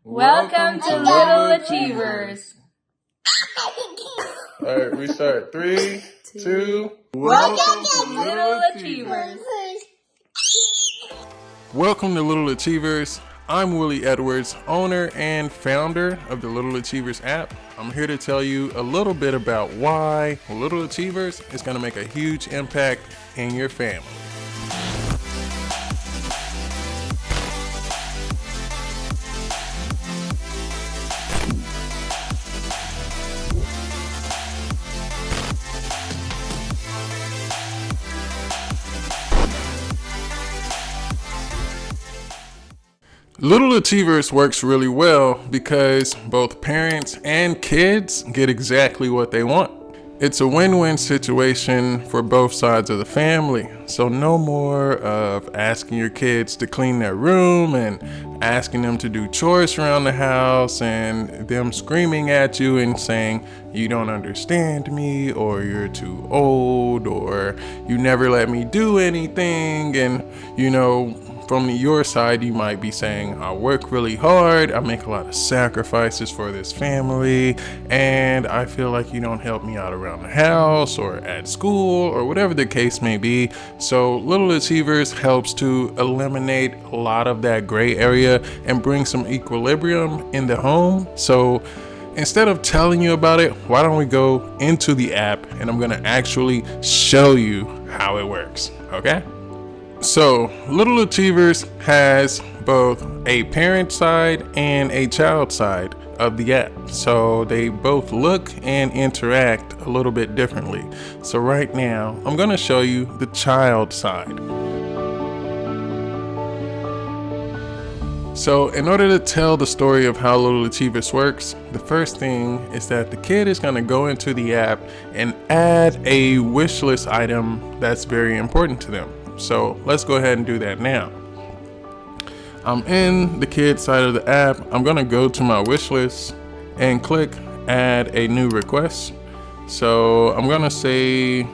Welcome to Little Achievers. All right, we start. 3, 2. Welcome to Little Achievers. Welcome to Little Achievers. I'm Willie Edwards, owner and founder of the Little Achievers app. I'm here to tell you a little bit about why Little Achievers is going to make a huge impact in your family. Little Achievers works really well because both parents and kids get exactly what they want. It's a win-win situation for both sides of the family. So no more of asking your kids to clean their room and asking them to do chores around the house and them screaming at you and saying, you don't understand me, or you're too old, or you never let me do anything. And from your side, you might be saying, I work really hard, I make a lot of sacrifices for this family, and I feel like you don't help me out around the house or at school or whatever the case may be. So Little Achievers helps to eliminate a lot of that gray area and bring some equilibrium in the home. So instead of telling you about it, why don't we go into the app and I'm gonna actually show you how it works, okay? So, Little Achievers has both a parent side and a child side of the app. So, they both look and interact a little bit differently. So, right now, I'm going to show you the child side. So, in order to tell the story of how Little Achievers works, the first thing is that the kid is going to go into the app and add a wish list item that's very important to them. So let's go ahead and do that now. I'm in the kids side of the app. I'm gonna go to my wish list and click add a new request. So I'm gonna say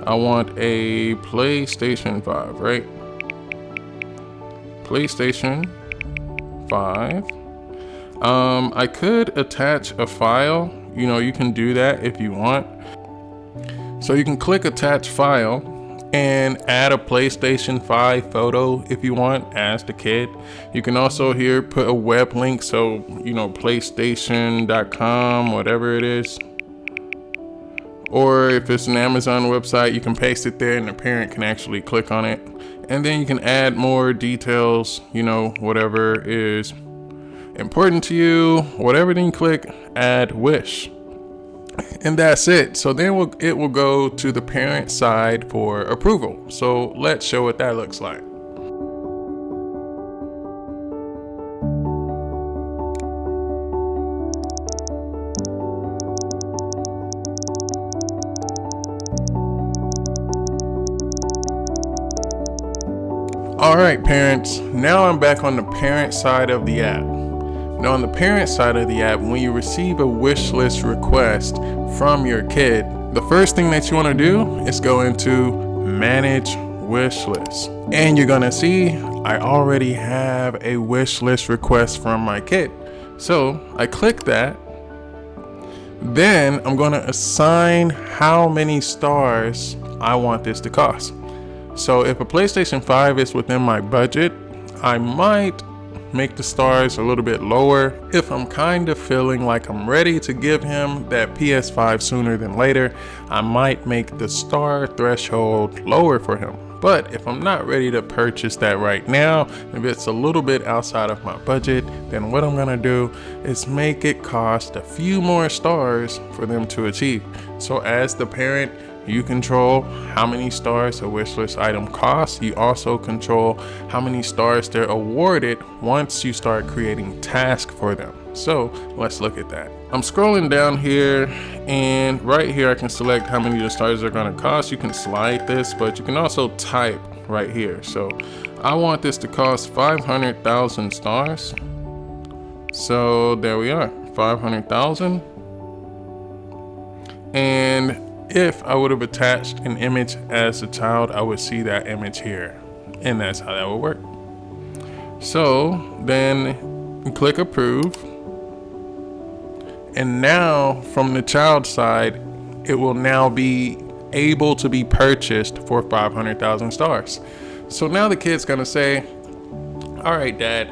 I want a PlayStation 5, right? PlayStation 5. I could attach a file. You can do that if you want. So you can click attach file and add a PlayStation 5 photo if you want as the kid. You can also here put a web link, so PlayStation.com, whatever it is. Or if it's an Amazon website, you can paste it there and the parent can actually click on it. And then you can add more details, whatever is important to you, whatever, then you click add wish. And that's it. So then it will go to the parent side for approval. So let's show what that looks like. All right, parents, now I'm back on the parent side of the app. Now on the parent side of the app, when you receive a wish list request from your kid, the first thing that you want to do is go into manage wish list. And you're going to see I already have a wish list request from my kid. So I click that. Then I'm going to assign how many stars I want this to cost. So if a PlayStation 5 is within my budget, I might make the stars a little bit lower. If I'm kind of feeling like I'm ready to give him that PS5 sooner than later, I might make the star threshold lower for him. But if I'm not ready to purchase that right now, if it's a little bit outside of my budget, then what I'm gonna do is make it cost a few more stars for them to achieve. So as the parent, you control how many stars a wishlist item costs. You also control how many stars they're awarded once you start creating tasks for them. So let's look at that. I'm scrolling down here, and right here I can select how many of the stars are going to cost. You can slide this, but you can also type right here. So I want this to cost 500,000 stars. So there we are, 500,000. And if I would have attached an image as a child, I would see that image here. And that's how that would work. So then You click approve. And now from the child side, it will now be able to be purchased for 500,000 stars. So now the kid's gonna say, all right, dad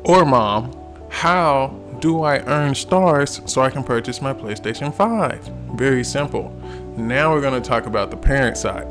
or mom, how do I earn stars so I can purchase my PlayStation 5? Very simple. Now we're gonna talk about the parent side.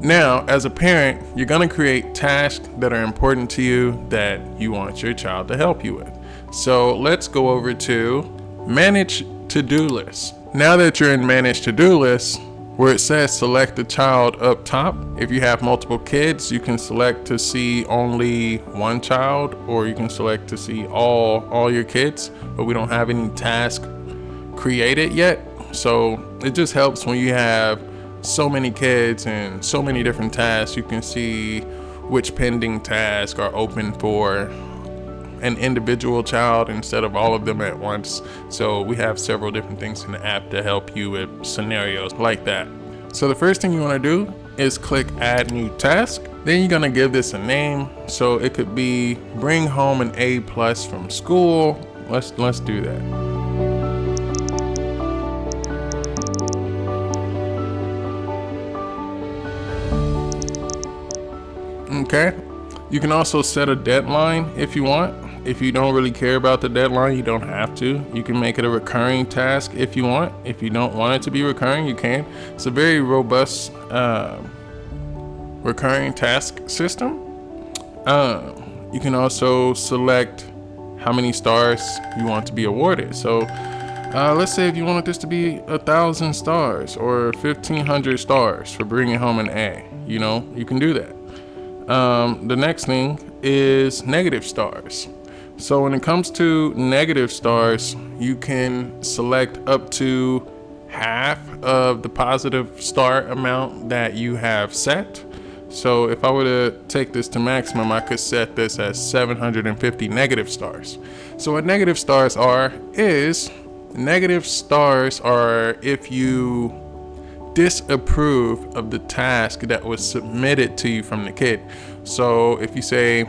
Now, as a parent, you're gonna create tasks that are important to you that you want your child to help you with. So let's go over to Manage To-Do List. Now that you're in Manage To-Do List, where it says select the child up top, if you have multiple kids, you can select to see only one child, or you can select to see all your kids, but we don't have any task created yet. So it just helps when you have so many kids and so many different tasks. You can see which pending tasks are open for an individual child instead of all of them at once. So we have several different things in the app to help you with scenarios like that. So the first thing you want to do is click add new task. Then you're going to give this a name. So it could be bring home an A+ from school. Let's do that. Okay, you can also set a deadline if you want. If you don't really care about the deadline, you don't have to. You can make it a recurring task if you want. If you don't want it to be recurring, you can. It's a very robust recurring task system. You can also select how many stars you want to be awarded. So let's say if you wanted this to be 1,000 stars or 1,500 stars for bringing home an A, you can do that. The next thing is negative stars. So when it comes to negative stars, you can select up to half of the positive star amount that you have set. So if I were to take this to maximum, I could set this as 750 negative stars. So what negative stars are if you disapprove of the task that was submitted to you from the kid. So if you say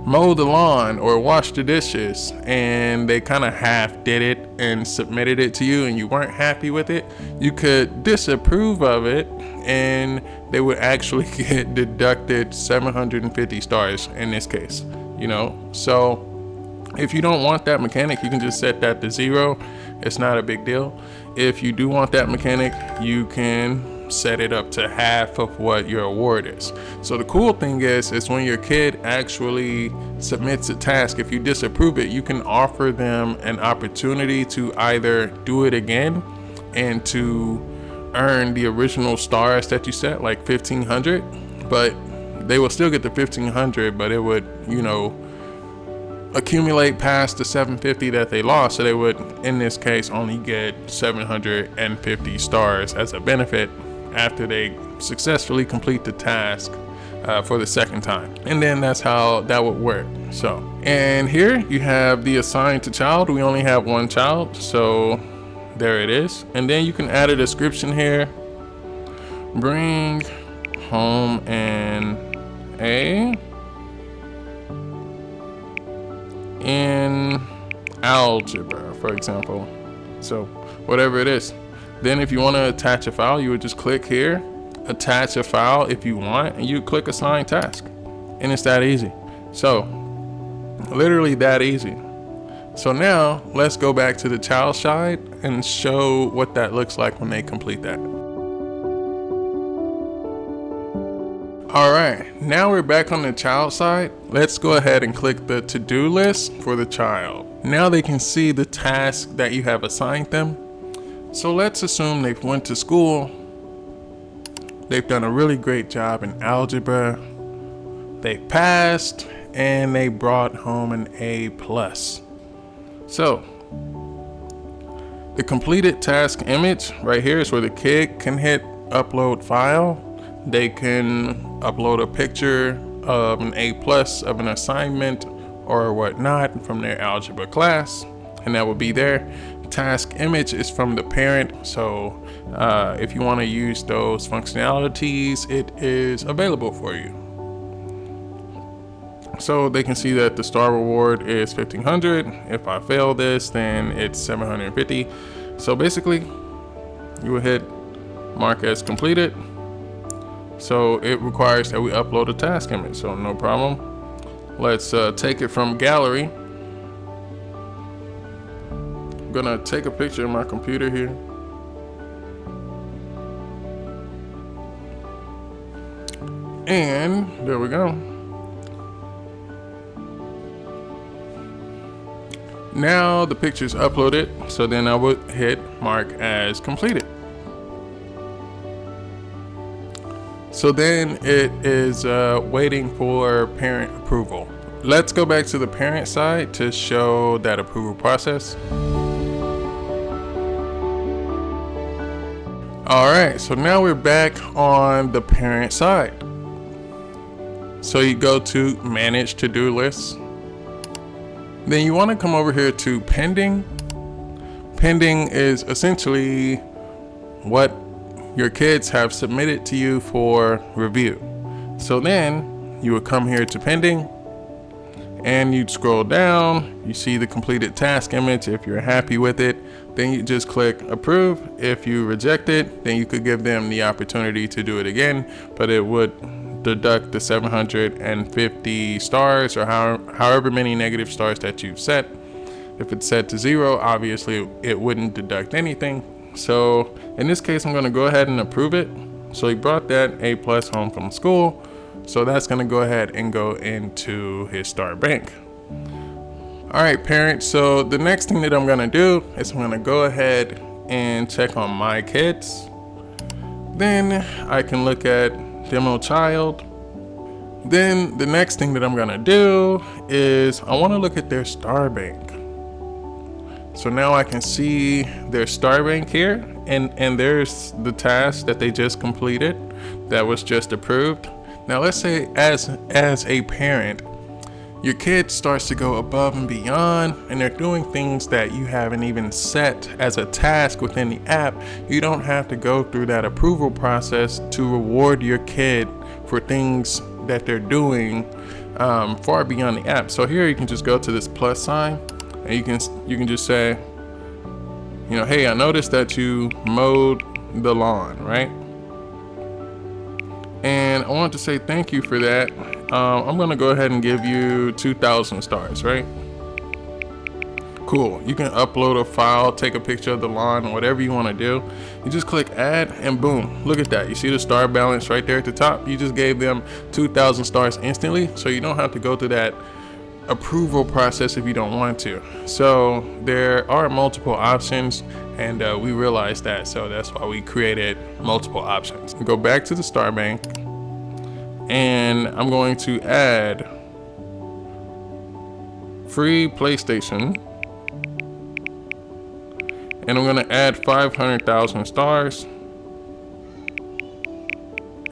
mow the lawn or wash the dishes and they kind of half did it and submitted it to you and you weren't happy with it, you could disapprove of it and they would actually get deducted 750 stars in this case, So if you don't want that mechanic, you can just set that to 0. It's not a big deal. If you do want that mechanic, you can set it up to half of what your award is. So the cool thing is when your kid actually submits a task, if you disapprove it, you can offer them an opportunity to either do it again and to earn the original stars that you set, like 1,500, but they will still get the 1,500, but it would, accumulate past the 750 that they lost. So they would, in this case, only get 750 stars as a benefit after they successfully complete the task for the second time. And then that's how that would work. So, and here you have the assigned to child. We only have one child, so there it is. And then you can add a description here. Bring home an A in algebra, for example. So whatever it is. Then if you want to attach a file, you would just click here, attach a file if you want, and you click assign task. And it's that easy. So literally that easy. So now let's go back to the child side and show what that looks like when they complete that. All right, now we're back on the child side. Let's go ahead and click the to-do list for the child. Now they can see the task that you have assigned them. So let's assume they've went to school. They've done a really great job in algebra. They passed and they brought home an A+. So the completed task image right here is where the kid can hit upload file. They can upload a picture of an A+ of an assignment or whatnot from their algebra class, and that will be there. Task image is from the parent, so if you want to use those functionalities, it is available for you. So they can see that the star reward is 1,500. If I fail this, then it's 750. So basically, you will hit mark as completed. So it requires that we upload a task image, so no problem. Let's take it from gallery. I'm gonna take a picture of my computer here. And there we go. Now the picture's uploaded, so then I would hit mark as completed. So then it is waiting for parent approval. Let's go back to the parent side to show that approval process. All right, so now we're back on the parent side. So you go to manage to-do lists. Then you want to come over here to pending. Pending is essentially what your kids have submitted to you for review. So then you would come here to pending and you'd scroll down. You see the completed task image. If you're happy with it, then you just click approve. If you reject it, then you could give them the opportunity to do it again, but it would deduct the 750 stars or however many negative stars that you've set. If it's set to 0, obviously it wouldn't deduct anything. So in this case, I'm going to go ahead and approve it. So he brought that A+ home from school. So that's going to go ahead and go into his star bank. All right, parents. So the next thing that I'm going to do is I'm going to go ahead and check on my kids. Then I can look at demo child. Then the next thing that I'm gonna do is I want to look at their star bank. So now I can see their star bank here, and there's the task that they just completed that was just approved. Now let's say as a parent, your kid starts to go above and beyond, and they're doing things that you haven't even set as a task within the app. You don't have to go through that approval process to reward your kid for things that they're doing far beyond the app. So here you can just go to this plus sign, and you can just say, you know, hey, I noticed that you mowed the lawn, right? And I want to say thank you for that. I'm gonna go ahead and give you 2,000 stars, right? Cool. You can upload a file, take a picture of the lawn, whatever you want to do. You just click add, and boom, look at that. You see the star balance right there at the top? You just gave them 2,000 stars instantly, so you don't have to go through that approval process if you don't want to. So there are multiple options, and we realized that, so that's why we created multiple options. Go back to the star bank, and I'm going to add free PlayStation, and I'm going to add 500,000 stars.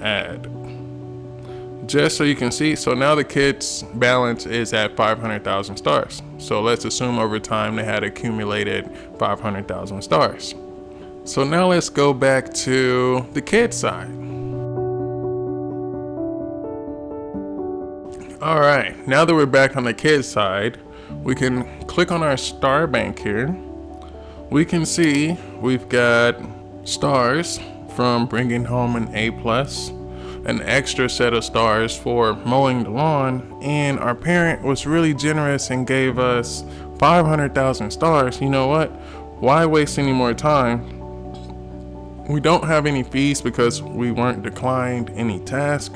Add. Just so you can see, so now the kid's balance is at 500,000 stars. So let's assume over time they had accumulated 500,000 stars. So now let's go back to the kid side. All right, now that we're back on the kid side, we can click on our star bank here. We can see we've got stars from bringing home an A+, an extra set of stars for mowing the lawn, and our parent was really generous and gave us 500,000 stars. You know what? Why waste any more time? We don't have any fees because we weren't declined any task.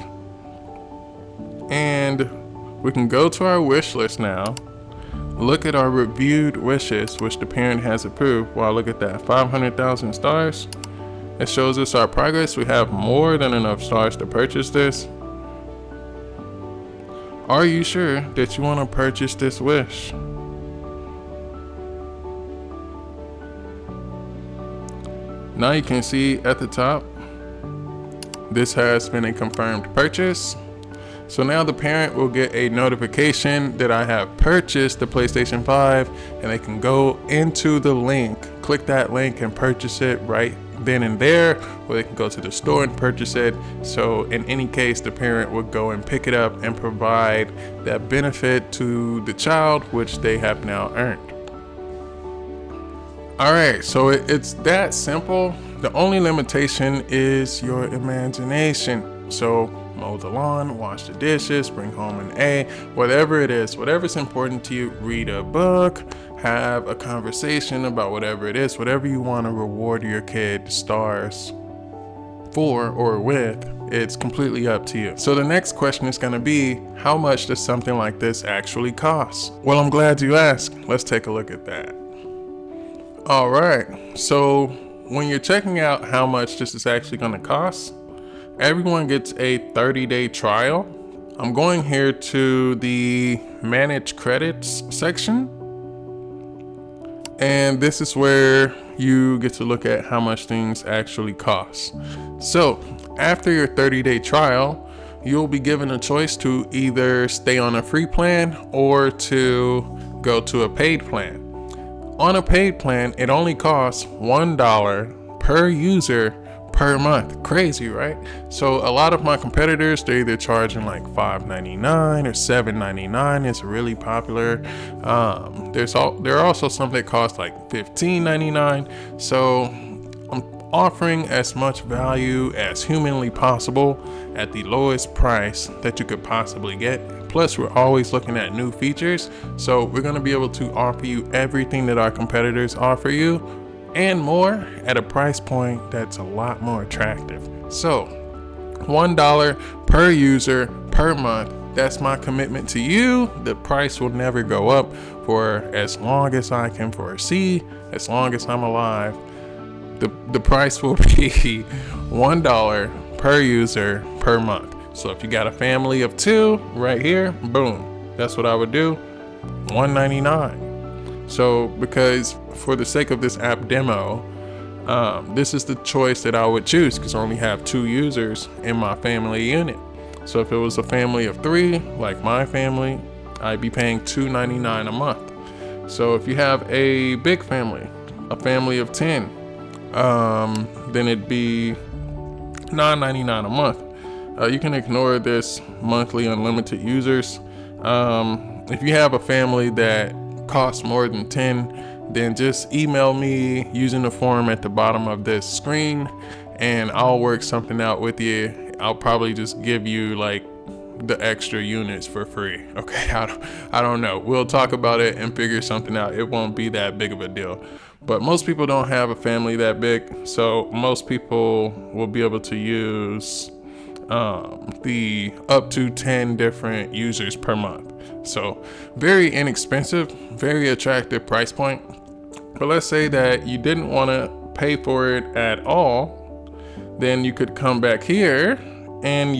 And we can go to our wish list now, look at our reviewed wishes, which the parent has approved. Wow, look at that, 500,000 stars. It shows us our progress. We have more than enough stars to purchase this. Are you sure that you want to purchase this wish? Now you can see at the top, this has been a confirmed purchase. So now the parent will get a notification that I have purchased the PlayStation 5, and they can go into the link, click that link, and purchase it right then and there, or they can go to the store and purchase it. So in any case, the parent would go and pick it up and provide that benefit to the child, which they have now earned. All right, so it's that simple. The only limitation is your imagination. So mow the lawn, wash the dishes, bring home an A, whatever it is, whatever's important to you, read a book, have a conversation about whatever it is, whatever you want to reward your kid stars for or with, it's completely up to you. So the next question is going to be, how much does something like this actually cost? Well, I'm glad you asked. Let's take a look at that. All right, so when you're checking out how much this is actually going to cost, everyone gets a 30-day trial. I'm going here to the manage credits section, and this is where you get to look at how much things actually cost. So after your 30-day trial, you'll be given a choice to either stay on a free plan or to go to a paid plan. On a paid plan, it only costs $1 per user per month. Crazy, right? So a lot of my competitors, they're either charging like $5.99 or $7.99. It's really popular. There are also some that cost like $15.99. So I'm offering as much value as humanly possible at the lowest price that you could possibly get. Plus, we're always looking at new features. So we're going to be able to offer you everything that our competitors offer you and more at a price point that's a lot more attractive. So $1 per user per month. That's my commitment to you. The price will never go up for as long as I can foresee, as long as I'm alive. The price will be $1 per user per month. So if you got a family of 2 right here, boom, that's what I would do, $1.99. So because for the sake of this app demo, this is the choice that I would choose because I only have 2 users in my family unit. So if it was a family of 3, like my family, I'd be paying $2.99 a month. So if you have a big family, a family of 10, then it'd be $9.99 a month. You can ignore this monthly unlimited users. If you have a family that costs more than 10, then just email me using the form at the bottom of this screen and I'll work something out with you. I'll probably just give you like the extra units for free. Okay, I don't know. We'll talk about it and figure something out. It won't be that big of a deal. But most people don't have a family that big, so most people will be able to use the up to 10 different users per month. So very inexpensive, very attractive price point. But let's say that you didn't want to pay for it at all, then you could come back here and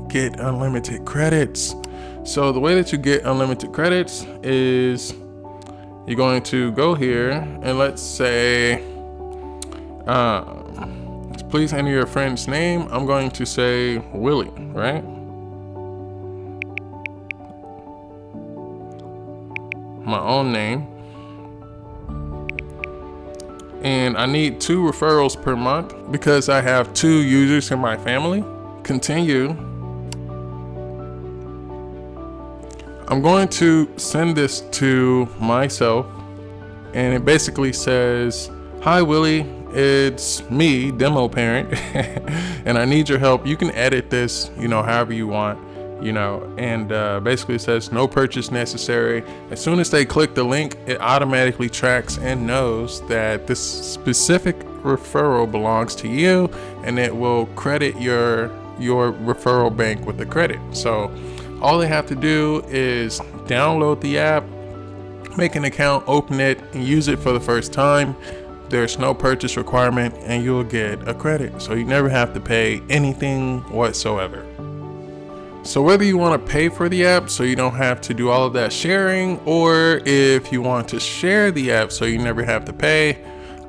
get unlimited credits. So the way that you get unlimited credits is you're going to go here and let's say please enter your friend's name. I'm going to say Willie, right? My own name. And I need 2 referrals per month because I have 2 users in my family. Continue. I'm going to send this to myself and it basically says, "Hi Willie, it's me, demo parent, and I need your help. You can edit this, however you want, and basically it says no purchase necessary." As soon as they click the link, it automatically tracks and knows that this specific referral belongs to you, and it will credit your referral bank with the credit. So all they have to do is download the app, make an account, open it, and use it for the first time. There's no purchase requirement and you'll get a credit. So you never have to pay anything whatsoever. So whether you want to pay for the app so you don't have to do all of that sharing, or if you want to share the app so you never have to pay,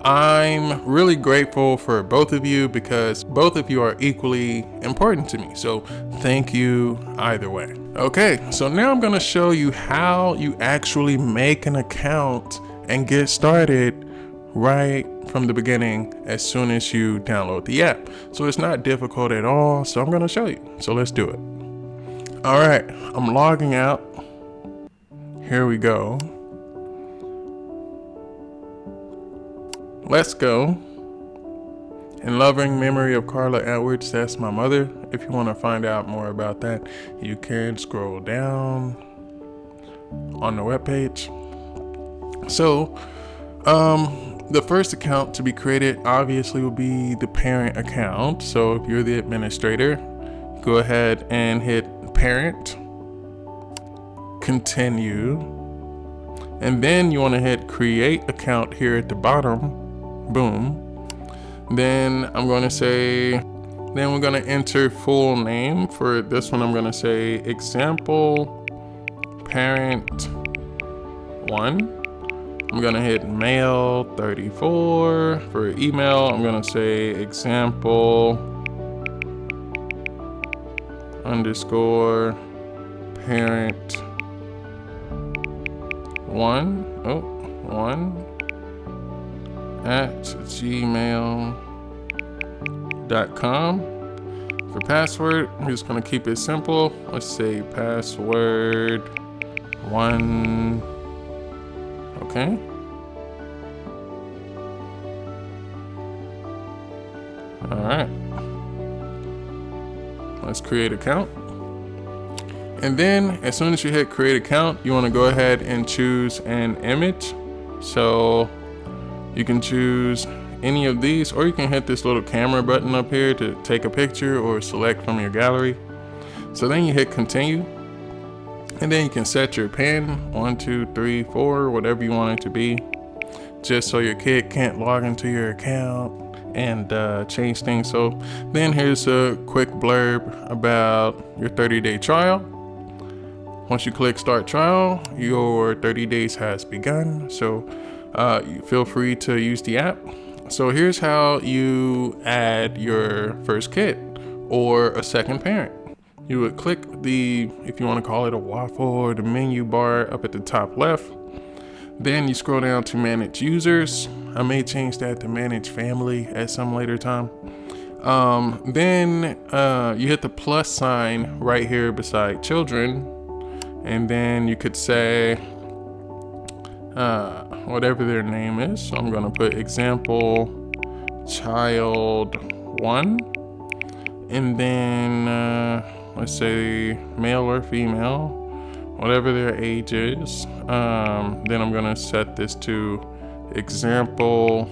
I'm really grateful for both of you because both of you are equally important to me. So thank you either way. Okay, so now I'm going to show you how you actually make an account and get started right from the beginning as soon as you download the app. So it's not difficult at all. So I'm going to show you. So let's do it. All right, I'm logging out. Here we go. Let's go. In loving memory of Carla Edwards, that's my mother. If you want to find out more about that, you can scroll down on the webpage. So, the first account to be created obviously will be the parent account. So if you're the administrator, go ahead and hit parent, continue, and then you want to hit create account here at the bottom. Boom. Then I'm going to say, then we're going to enter full name. For this one, I'm going to say example parent 1. I'm going to hit male 34. For email, I'm going to say example underscore parent 1 at gmail.com. For password, I'm just going to keep it simple. Let's say password 1. Okay. All right. Let's create account. And then as soon as you hit create account, you want to go ahead and choose an image. So you can choose any of these, or you can hit this little camera button up here to take a picture or select from your gallery. So then you hit continue. And then you can set your pin 1, 2, 3, 4, whatever you want it to be, just so your kid can't log into your account and change things. So then here's a quick blurb about your 30-day trial. Once you click start trial, your 30 days has begun. So you feel free to use the app. So here's how you add your first kid or a second parent. You would click the, if you want to call it a waffle, or the menu bar up at the top left. Then you scroll down to manage users. I may change that to manage family at some later time. Then you hit the plus sign right here beside children. And then you could say whatever their name is. So I'm going to put example child 1. And then let's say male or female, whatever their age is. Then I'm gonna set this to example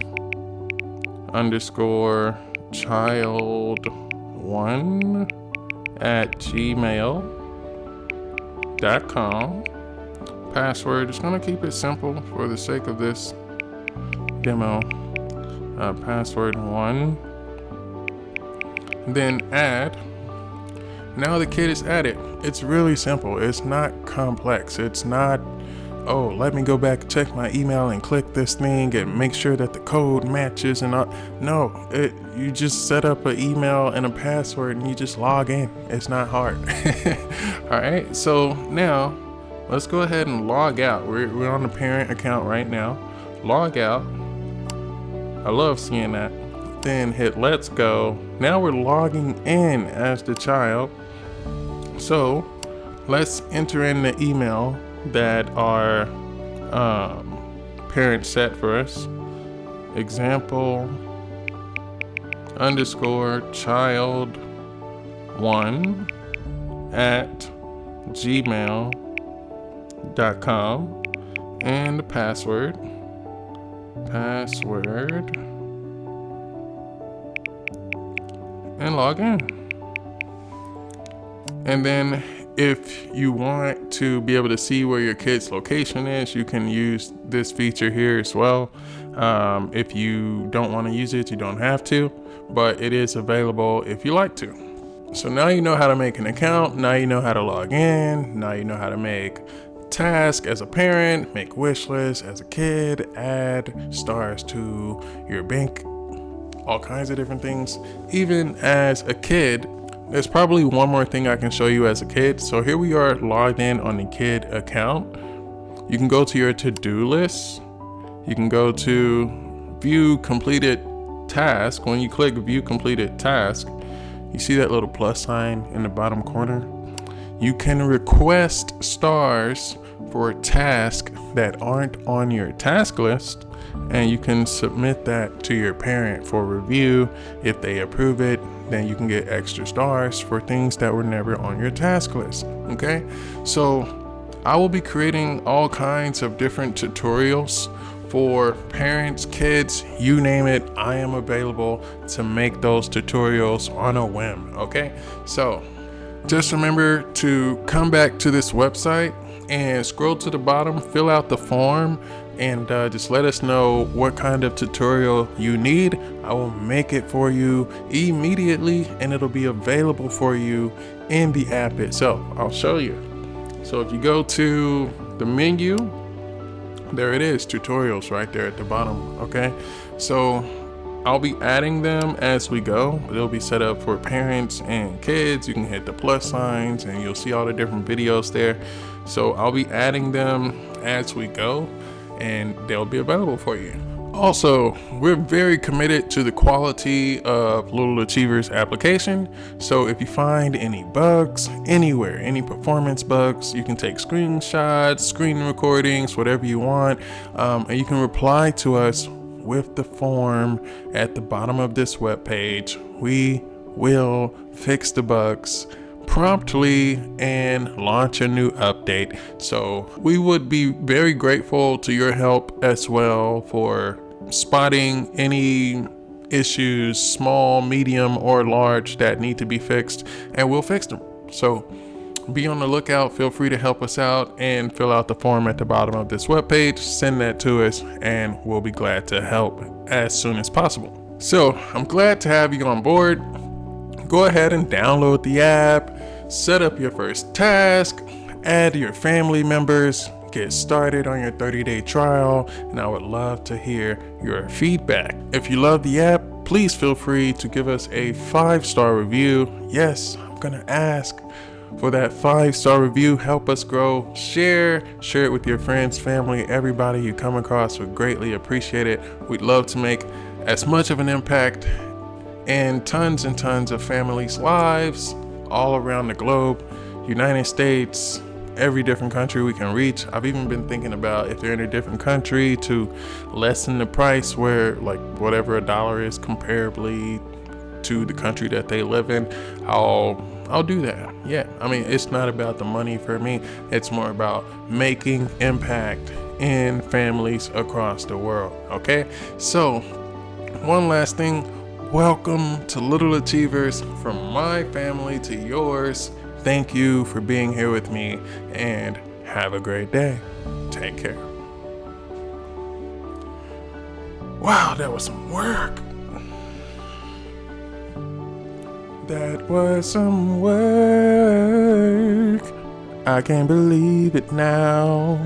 underscore child 1 at gmail.com. Password, just gonna keep it simple for the sake of this demo. Password 1. Then add. Now the kid is added. It's really simple. It's not complex. It's not, oh, let me go back and check my email and click this thing and make sure that the code matches and all. No, you just set up an email and a password and you just log in. It's not hard. All right, so now let's go ahead and log out. We're on the parent account right now. Log out. I love seeing that. Then hit let's go. Now we're logging in as the child. So let's enter in the email that our parents set for us. Example underscore child 1 at gmail.com, and the password and log in. And then if you want to be able to see where your kid's location is, you can use this feature here as well. If you don't want to use it, you don't have to, but it is available if you like to. So now you know how to make an account. Now you know how to log in. Now you know how to make tasks as a parent, make wish lists as a kid, add stars to your bank, all kinds of different things. Even as a kid, there's probably one more thing I can show you as a kid. So here we are logged in on the kid account. You can go to your to-do list. You can go to view completed task, when you click view completed task, you see that little plus sign in the bottom corner? You can request stars for tasks that aren't on your task list, and you can submit that to your parent for review. If they approve it, then you can get extra stars for things that were never on your task list. Okay, so I will be creating all kinds of different tutorials for parents, kids, you name it. I am available to make those tutorials on a whim. Okay, so just remember to come back to this website and scroll to the bottom, fill out the form, and just let us know what kind of tutorial you need. I will make it for you immediately, and it'll be available for you in the app itself. I'll show you. So if you go to the menu, there it is, tutorials right there at the bottom. Okay, so I'll be adding them as we go. They'll be set up for parents and kids. You can hit the plus signs and you'll see all the different videos there. So I'll be adding them as we go, and they'll be available for you. Also, we're very committed to the quality of Little Achievers application. So if you find any bugs anywhere, any performance bugs, you can take screenshots, screen recordings, whatever you want, and you can reply to us with the form at the bottom of this webpage. We will fix the bugs promptly and launch a new update. So we would be very grateful to your help as well for spotting any issues, small, medium, or large, that need to be fixed, and we'll fix them. So be on the lookout. Feel free to help us out and fill out the form at the bottom of this webpage. Send that to us and we'll be glad to help as soon as possible. So I'm glad to have you on board. Go ahead and download the app, set up your first task, add your family members, get started on your 30-day trial, and I would love to hear your feedback. If you love the app, please feel free to give us a 5-star review. Yes, I'm gonna ask for that 5-star review. Help us grow. Share it with your friends, family, everybody you come across would greatly appreciate it. We'd love to make as much of an impact in tons and tons of families' lives all around the globe, United States, every different country we can reach. I've even been thinking about, if they're in a different country, to lessen the price, where like whatever a dollar is comparably to the country that they live in. I'll do that. Yeah, I mean, it's not about the money for me. It's more about making impact in families across the world. Okay, so one last thing. Welcome to Little Achievers, from my family to yours. Thank you for being here with me, and have a great day. Take care. Wow, that was some work. That was some work. I can't believe it now.